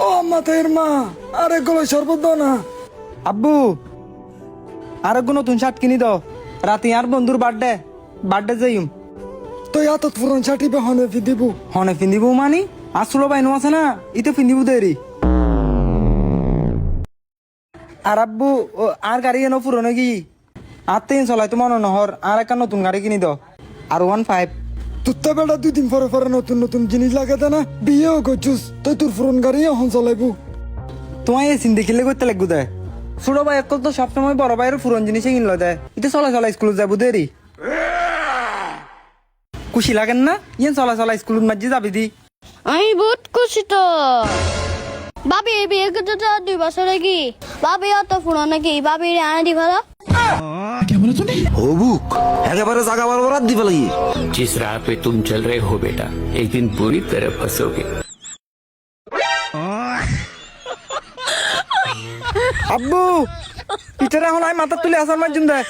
ও মাথায়ের মা, আরে গলায় শরবত দাও না। আব্বু আর নতুন শার্ট কিনি দাও, রাতে আর বন্ধুর বার্থডে যাইম। তো এত পুরন ছাটি বে হনে দিব। হনে পিন্দিব মানি আর ষোলো বাইনু আছে না, ইতে পিন্দিব দেরি। আর আব্বু আর গাড়ি এনো পুরনো কি আর তিন চলাই তো মনে নহর, আর একটা নতুন গাড়ি কিনি দাও আর 15। তোর তো বেটা 2 দিন পরে পরে নতুন নতুন জিনিস লাগে না, বিয়েও করছুস তো তোর পুরন গাড়ি এখন চলাইবো। তোমায় এই সিন দেখিলে করতে লাগবো দেয়। ছোট ভাই এক তো সবসময় বড় ভাইয়ের পুরন জিনিসে কিনলো দেয়, ইতে চলা চলা স্কুল যাবো দেরি। খুশি লাগেন না ইয়ে চলা চলা স্কুল মাঝে যাবি দি। আমি বহুত খুশি তো। বাবি বিয়ে করতে তো 2 বছর আগে। বাবি অত পুরনো নাকি, বাবি আনা দি ভালো। হবুক একেবারে জাগা বরাবর দিবে লাগি। जिस राह पे तुम चल रहे हो बेटा, एक दिन पूरी तरह फंसोगे। আব্বু পিটারে এখন আয় মাথা তুলে আসার মাঝুম দেয়।